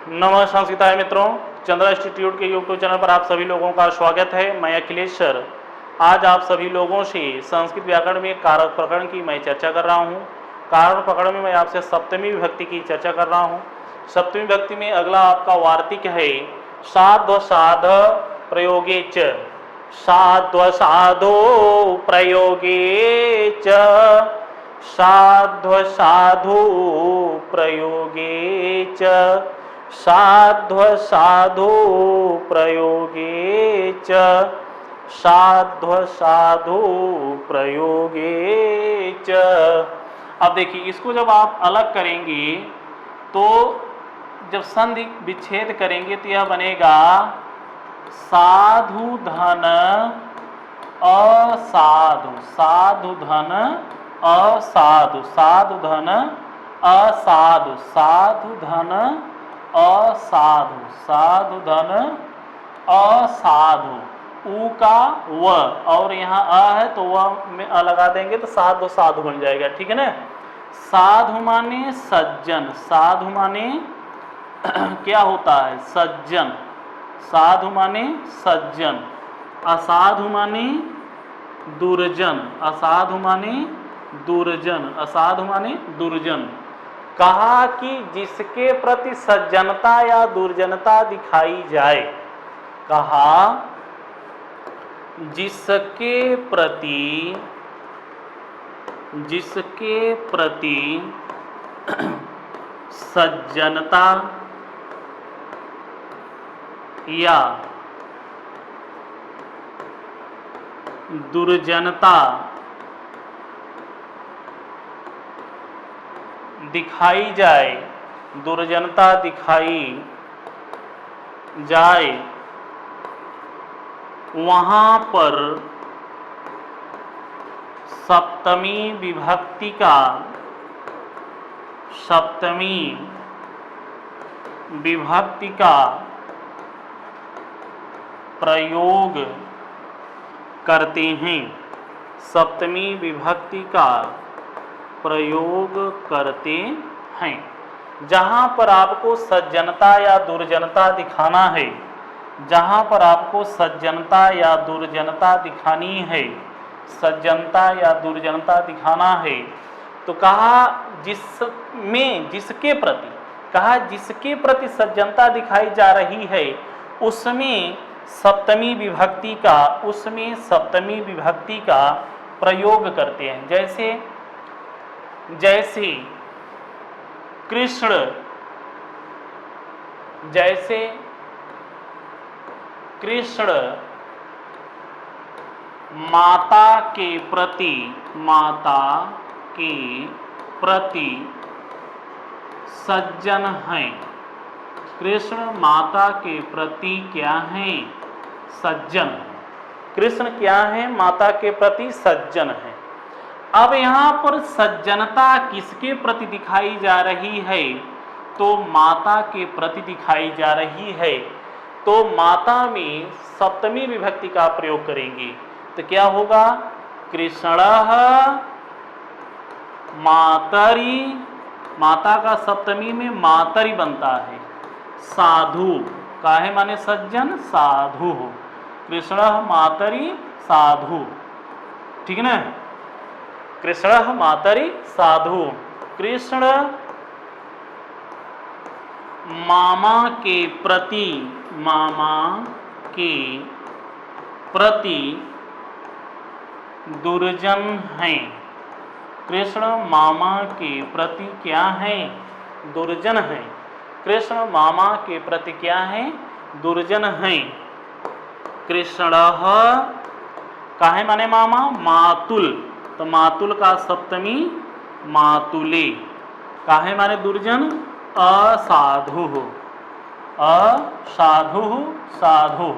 नमस्कार सीताय मित्रों, चंद्रा इंस्टीट्यूट के यूट्यूब चैनल पर आप सभी लोगों का स्वागत है। मैं अखिलेश सर आज आप सभी लोगों से संस्कृत व्याकरण में कारक प्रकरण की मैं चर्चा कर रहा हूँ। कारक प्रकरण में मैं आपसे सप्तमी विभक्ति की चर्चा कर रहा हूँ। सप्तमी विभक्ति में अगला आपका वार्तिक है साध्व साध प्रयोगे च। साध्व साधो प्रयोगे च। साध्व साधु प्रयोगे च। साध्व साधु प्रयोगे च। साध्व साधु प्रयोगे च। अब देखिए, इसको जब आप अलग करेंगे तो जब संधि विच्छेद करेंगे तो यह बनेगा साधु धन असाधु। साधु धन असाधु। साधु धन असाधु। साधु धन असाधु। साधु धन असाधु। ऊ का व और यहाँ अ है तो वह में अ लगा देंगे तो साधु साधु बन जाएगा। ठीक है ना। साधु माने सज्जन। साधु माने क्या होता है? सज्जन। साधु माने सज्जन। असाधु माने दुर्जन। असाधु माने दुर्जन। असाधु माने दुर्जन। कहा कि जिसके प्रति सज्जनता या दुर्जनता दिखाई जाए। कहा जिसके प्रति सज्जनता या दुर्जनता दिखाई जाए। दुर्जनता दिखाई जाए वहाँ पर सप्तमी विभक्ति का प्रयोग करते हैं। सप्तमी विभक्ति का प्रयोग करते हैं। जहाँ पर आपको सज्जनता या दुर्जनता दिखाना है, जहाँ पर आपको सज्जनता या दुर्जनता दिखानी है, सज्जनता या दुर्जनता दिखाना है तो कहा जिसमें जिसके प्रति, कहा जिसके प्रति सज्जनता दिखाई जा रही है उसमें सप्तमी विभक्ति का प्रयोग करते हैं। जैसे कृष्ण, जैसे कृष्ण माता के प्रति सज्जन हैं। कृष्ण माता के प्रति क्या हैं? सज्जन। कृष्ण क्या है? माता के प्रति सज्जन है। अब यहाँ पर सज्जनता किसके प्रति दिखाई जा रही है? तो माता के प्रति दिखाई जा रही है। तो माता में सप्तमी विभक्ति का प्रयोग करेंगे तो क्या होगा? कृष्णः मातरि। माता का सप्तमी में मातरि बनता है। साधु का है माने सज्जन, साधु। कृष्णः मातरि साधु। ठीक है ना। कृष्णः मातरि साधु। कृष्ण मामा के प्रति दुर्जन हैं। कृष्ण मामा के प्रति क्या है? दुर्जन हैं। कृष्ण मामा के प्रति क्या है? दुर्जन हैं। कृष्णः काहे माने मामा? मातुल। तो मातुल का सप्तमी मातुले। काहे माने दुर्जन? असाधु। असाधु साधु।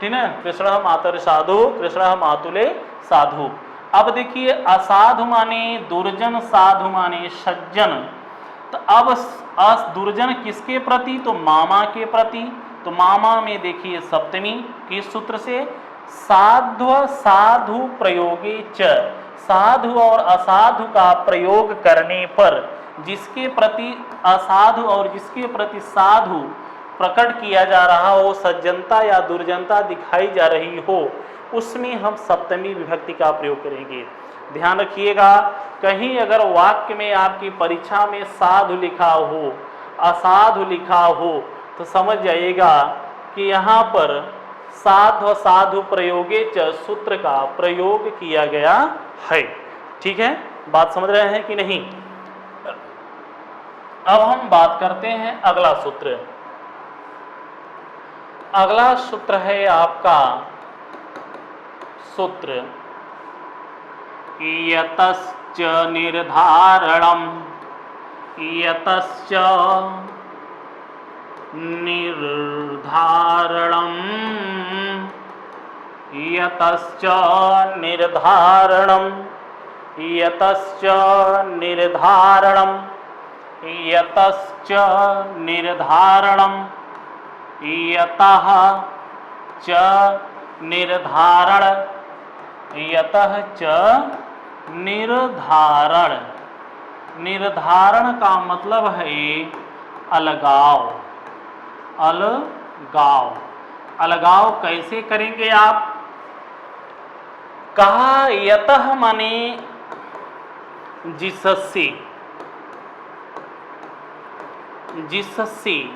ठीक है। कृष्ण मातुले साधु। कृष्ण मातुले साधु। अब देखिए, असाधु माने दुर्जन, साधु माने सज्जन। तो अब दुर्जन किसके प्रति? तो मामा के प्रति। तो मामा में देखिए सप्तमी किस सूत्र से? साध्व साधु प्रयोगे च। साधु और असाधु का प्रयोग करने पर जिसके प्रति असाधु और जिसके प्रति साधु प्रकट किया जा रहा हो, सज्जनता या दुर्जनता दिखाई जा रही हो, उसमें हम सप्तमी विभक्ति का प्रयोग करेंगे। ध्यान रखिएगा, कहीं अगर वाक्य में आपकी परीक्षा में साधु लिखा हो, असाधु लिखा हो, तो समझ जाइएगा कि यहाँ पर साधु साधु प्रयोगे च सूत्र का प्रयोग किया गया है। ठीक है, बात समझ रहे हैं कि नहीं? अब हम बात करते हैं अगला सूत्र। अगला सूत्र है आपका सूत्र यतश्च निर्धारणम, यतश्च निर्धारणम, यतश्च निर्धारणम, यतश्च निर्धारणम, यतश्च निर्धारणम, यतः च निर्धारण, यतः च निर्धारण। निर्धारण का मतलब है अलगाव। अलगाव, अलगाव कैसे करेंगे आप? कहा यतः माने जिससे, जिससे,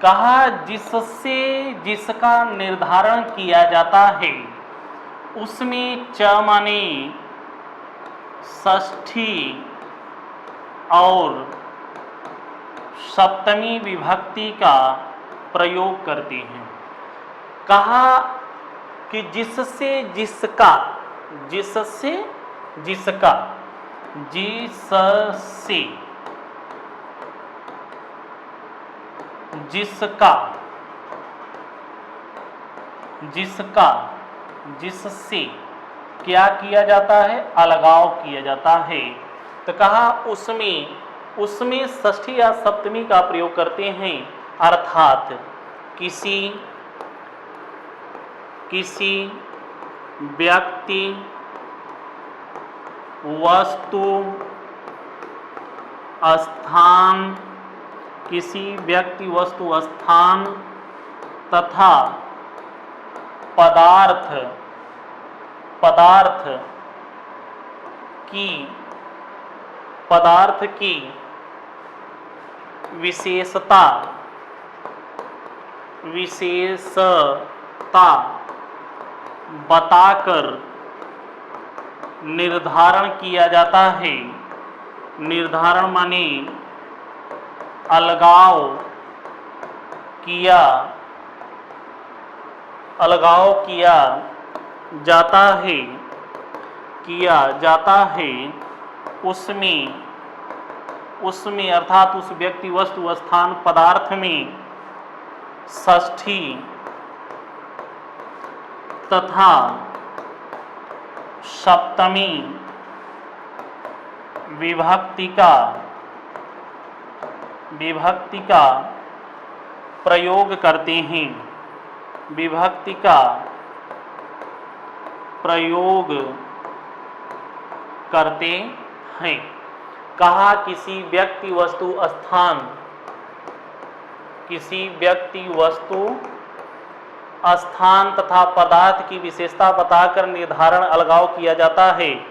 कहा जिससे, जिसका निर्धारण किया जाता है, उसमें च माने षष्ठी और सप्तमी विभक्ति का प्रयोग करते हैं। कहा कि जिससे जिसका, जिससे जिसका, जिससे जिसका, जिसका, जिससे क्या किया जाता है? अलगाव किया जाता है। तो कहा उसमें, उसमें षष्ठी या सप्तमी का प्रयोग करते हैं, अर्थात किसी, किसी व्यक्ति, वस्तु, स्थान, किसी व्यक्ति, वस्तु, स्थान तथा पदार्थ, पदार्थ की, पदार्थ की विशेषता, विशेषता बताकर निर्धारण किया जाता है। निर्धारण माने अलगाव किया, अलगाव किया जाता है, किया जाता है उसमें, उसमें अर्थात उस व्यक्ति, वस्तु, स्थान, पदार्थ में षष्ठी तथा सप्तमी विभक्ति का, विभक्ति का प्रयोग करते हैं। विभक्ति का प्रयोग करते हैं। कहा किसी व्यक्ति, वस्तु, स्थान, किसी व्यक्ति, वस्तु, स्थान तथा पदार्थ की विशेषता बताकर निर्धारण, अलगाव किया जाता है,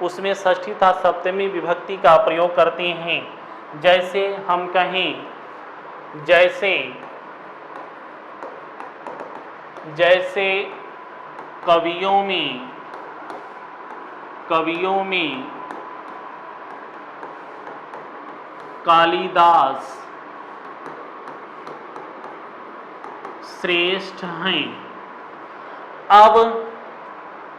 उसमें षष्ठी तथा सप्तमी विभक्ति का प्रयोग करते हैं। जैसे हम कहें, जैसे, जैसे कवियों में, कवियों में कालिदास श्रेष्ठ हैं। अब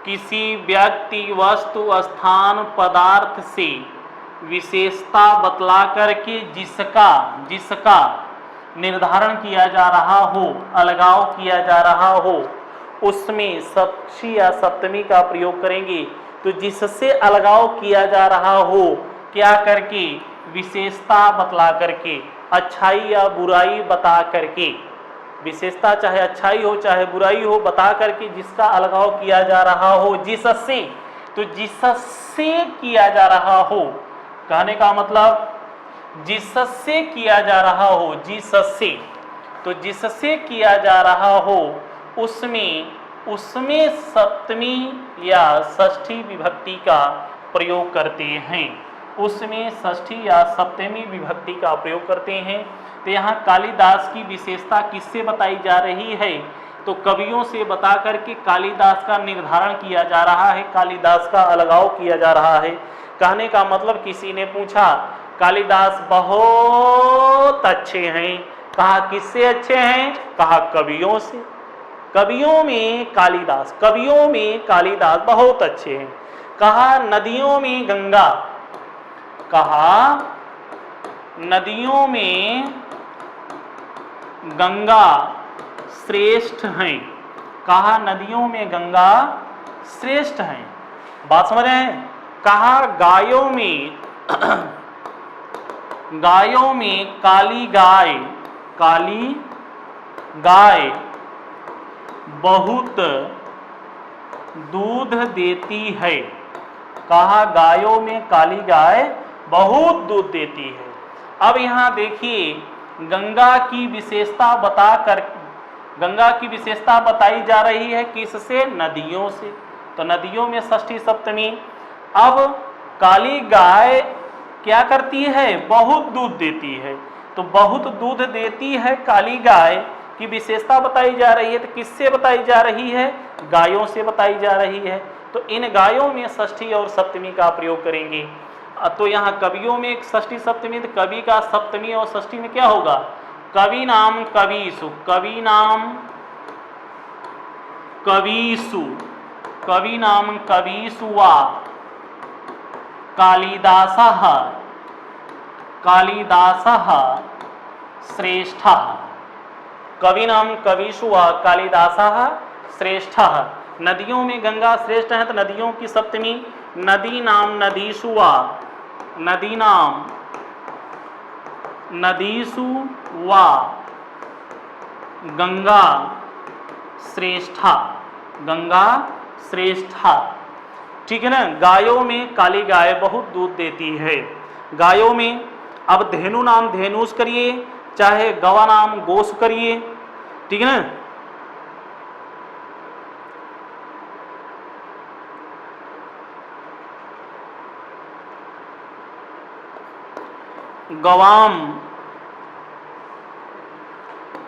किसी व्यक्ति, वस्तु, स्थान, पदार्थ से विशेषता बतला करके जिसका, जिसका निर्धारण किया जा रहा हो, अलगाव किया जा रहा हो, उसमें षष्ठी या सप्तमी का प्रयोग करेंगे। तो जिससे अलगाव किया जा रहा हो, क्या करके? विशेषता बतला करके, अच्छाई या बुराई बता करके, विशेषता चाहे अच्छाई हो चाहे बुराई हो बता करके जिसका अलगाव किया जा रहा हो, जिससे, तो जिससे किया जा रहा हो, कहने का मतलब जिससे किया जा रहा हो, जिससे, तो जिससे किया जा रहा हो उसमें सप्तमी या षष्ठी विभक्ति का प्रयोग करते हैं, उसमें षष्ठी या सप्तमी विभक्ति का प्रयोग करते हैं। तो यहाँ कालिदास की विशेषता किससे बताई जा रही है? तो कवियों से बता करके कालिदास का निर्धारण किया जा रहा है, कालिदास का अलगाव किया जा रहा है। कहने का मतलब किसी ने पूछा कालिदास बहुत अच्छे हैं, कहा किससे अच्छे हैं? कहा कवियों से। कवियों में कालिदास बहुत अच्छे हैं। कहा नदियों में गंगा, कहा नदियों में गंगा श्रेष्ठ हैं, कहा नदियों में गंगा श्रेष्ठ हैं। बात समझ रहे हैं? कहा गायों में काली गाय बहुत दूध देती है, कहा गायों में काली गाय बहुत दूध देती है। अब यहाँ देखिए गंगा की विशेषता बताई जा रही है किससे? नदियों से। तो नदियों में षष्ठी सप्तमी। अब काली गाय क्या करती है? बहुत दूध देती है। तो बहुत दूध देती है काली गाय की विशेषता बताई जा रही है। तो किससे बताई जा रही है? गायों से बताई जा रही है। तो इन गायों में षष्ठी और सप्तमी का प्रयोग करेंगे। तो यहाँ कवियों में षष्ठी सप्तमी, तो कवि का सप्तमी और षष्ठी में क्या होगा? कवि नाम कवीषु, कवि नाम कवीषु वा कालिदासः श्रेष्ठः, कवि नाम कवीषु वा कालिदासः श्रेष्ठः। नदियों में गंगा श्रेष्ठ है, तो नदियों की सप्तमी नदी नाम नदीषु वा गंगा श्रेष्ठा। ठीक है ना? गायों में काली गाय बहुत दूध देती है। गायों में अब धेनु नाम धेनुष करिए, चाहे गवा नाम गोस करिए। ठीक है ना?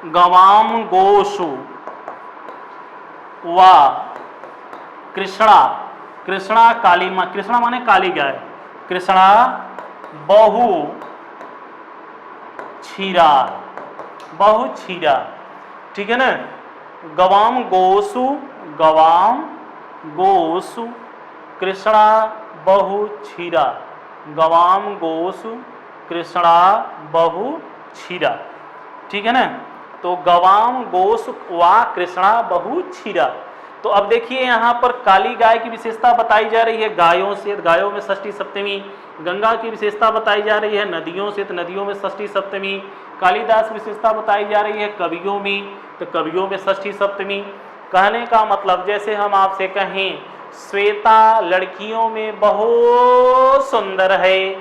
गवाम गोसु वा कृष्णा काली माँ, कृष्णा माने काली गाय, कृष्णा बहु क्षीरा। ठीक है ना? गवाम गोसु कृष्णा बहु क्षीरा, गवाम गोसु कृष्णा बहु क्षीरा। ठीक है ना? तो गवाम गोस वा कृष्णा बहु क्षीरा। तो अब देखिए यहाँ पर काली गाय की विशेषता बताई जा रही है गायों से, गायों में षष्ठी सप्तमी। गंगा की विशेषता बताई जा रही है नदियों से, तो नदियों में षष्ठी सप्तमी। कालिदास की विशेषता बताई जा रही है कवियों में, तो कवियों में षष्ठी सप्तमी। कहने का मतलब जैसे हम आपसे कहें श्वेता लड़कियों में बहुत सुंदर है,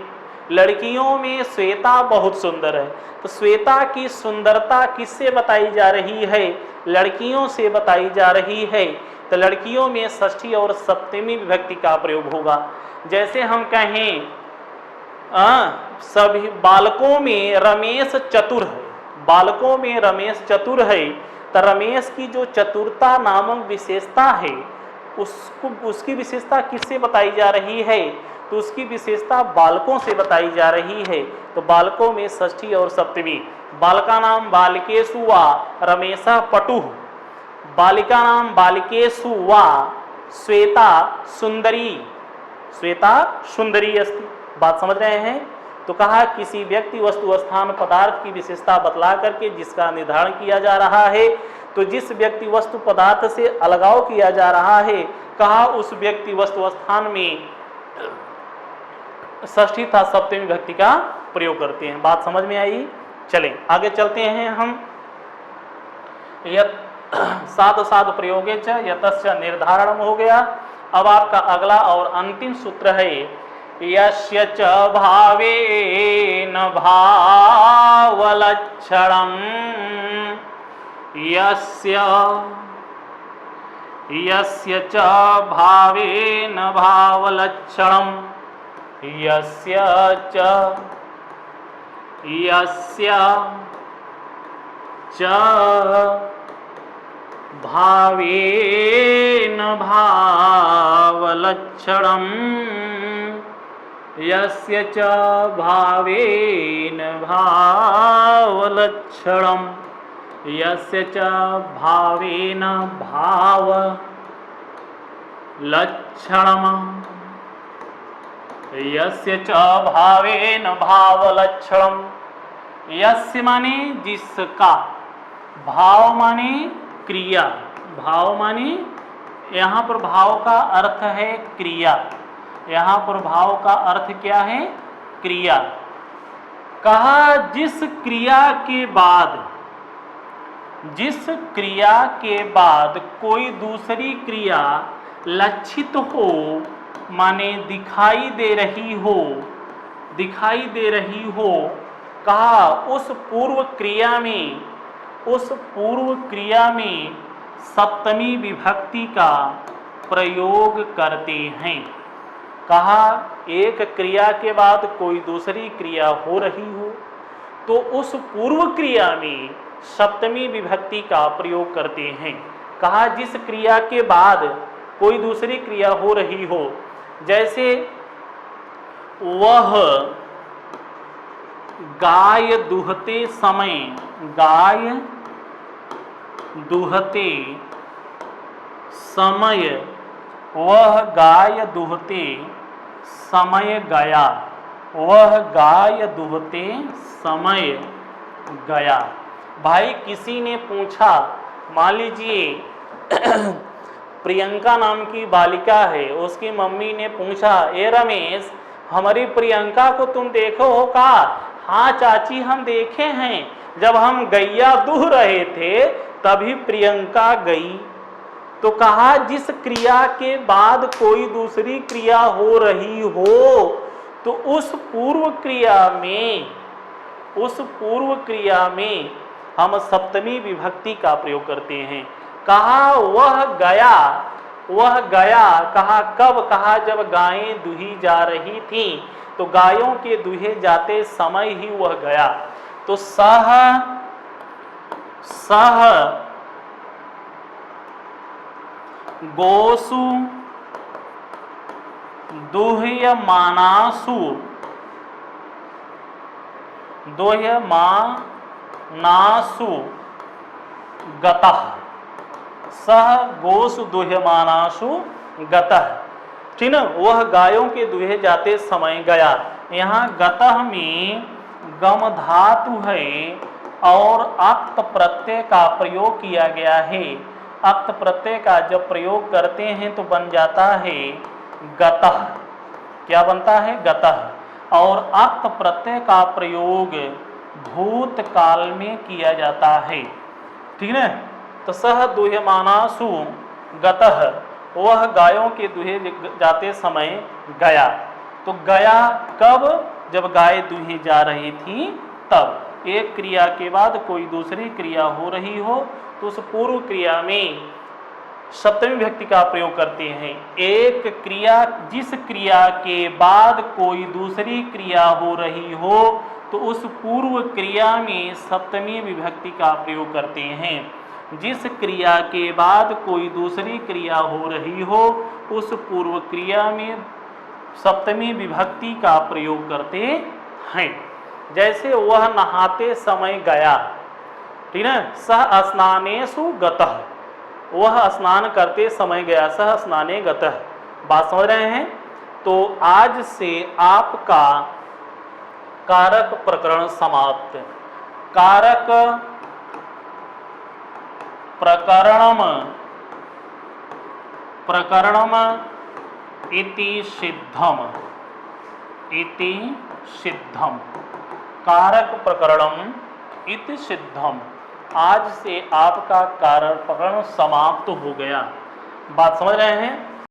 लड़कियों में श्वेता बहुत सुंदर है। तो श्वेता की सुंदरता किससे बताई जा रही है? लड़कियों से बताई जा रही है। तो लड़कियों में षष्ठी और सप्तमी विभक्ति का प्रयोग होगा। जैसे हम कहें सभी बालकों में रमेश चतुर है, बालकों में रमेश चतुर है, तो रमेश की जो चतुरता नामक विशेषता है उसकी विशेषता किससे बताई जा रही है? तो उसकी विशेषता बालकों से बताई जा रही है। तो बालकों में षष्ठी और सप्तमी। बालका नाम बालिकेषु वा रमेशः पटुः, बालिका नाम बालिकेषु वा श्वेता सुंदरी अस्ति। बात समझ रहे हैं? तो कहा किसी व्यक्ति वस्तु स्थान पदार्थ की विशेषता बतला करके जिसका निर्धारण किया जा रहा है, तो जिस व्यक्ति वस्तु पदार्थ से अलगाव किया जा रहा है, कहा उस व्यक्ति वस्तु स्थान में षष्ठी तथा सप्तमी विभक्ति का प्रयोग करते हैं। बात समझ में आई? चलें आगे चलते हैं हम। साध प्रयोगे च यतस्य निर्धारणम हो गया। अब आपका अगला और अंतिम सूत्र है यस्य च भावेन भावलक्षणम् यस्य च भावेन भावलक्षणम् यस्य च भावेन भावलक्षणम् यस्य च भावेन भावलक्षणम् यस्य च भावेन भावलक्षणम् यस्य च भावेन भावलक्षणम्। यस्य माने जिसका, भाव माने क्रिया, भाव माने यहाँ पर भाव का अर्थ है क्रिया, यहाँ पर भाव का अर्थ क्या है? क्रिया। कहा जिस क्रिया के बाद कोई दूसरी क्रिया लक्षित हो, माने दिखाई दे रही हो, कहा उस पूर्व क्रिया में सप्तमी विभक्ति का प्रयोग करते हैं। कहा एक क्रिया के बाद कोई दूसरी क्रिया हो रही हो तो उस पूर्व क्रिया में सप्तमी विभक्ति का प्रयोग करते हैं। कहा जिस क्रिया के बाद कोई दूसरी क्रिया हो रही हो, जैसे वह गाय दूहते समय, वह गाय दूहते समय गया, वह गाय दूहते समय गया। भाई किसी ने पूछा, मान लीजिए प्रियंका नाम की बालिका है, उसकी मम्मी ने पूछा, ए रमेश हमारी प्रियंका को तुम देखो हो का? हाँ चाची हम देखे हैं, जब हम गैया दूह रहे थे तभी प्रियंका गई। तो कहा जिस क्रिया के बाद कोई दूसरी क्रिया हो रही हो तो उस पूर्व क्रिया में हम सप्तमी विभक्ति का प्रयोग करते हैं। कहा वह गया, कहा कब? कहा जब गायें दुही जा रही थी, तो गायों के दुहे जाते समय ही वह गया। तो सह गोसु दुह्यमानासु गतः, सह गोसु दुह्यमानासु गतः। ठीक ना, वह गायों के दुहे जाते समय गया। यहाँ गतः में गम धातु है और अक्त प्रत्यय का प्रयोग किया गया है। अक्त प्रत्यय का जब प्रयोग करते हैं तो बन जाता है गतः। क्या बनता है? गतः। और अक्त प्रत्यय का प्रयोग भूतकाल में किया जाता है। ठीक है, तो सह दुह्यमानासु गतः, वह गायों के दुहे जाते समय गया। तो गया कब? जब गाय दुही जा रही थी तब। एक क्रिया के बाद कोई दूसरी क्रिया हो रही हो तो उस पूर्व क्रिया में सप्तमी विभक्ति का प्रयोग करते हैं। जिस क्रिया के बाद कोई दूसरी क्रिया हो रही हो तो उस पूर्व क्रिया में सप्तमी विभक्ति का प्रयोग करते हैं। जिस क्रिया के बाद कोई दूसरी क्रिया हो रही हो उस पूर्व क्रिया में सप्तमी विभक्ति का प्रयोग करते हैं। जैसे वह नहाते समय गया, ठीक है, सह स्नानेषु गतः, वह स्नान करते समय गया, सह स्नाने गतः। बात समझ रहे हैं? तो आज से आपका कारक प्रकरण समाप्त। कारक प्रकरणम इति सिद्धम, कारक प्रकरणम इति सिद्धम। आज से आपका कारक प्रकरण समाप्त हो गया। बात समझ रहे हैं?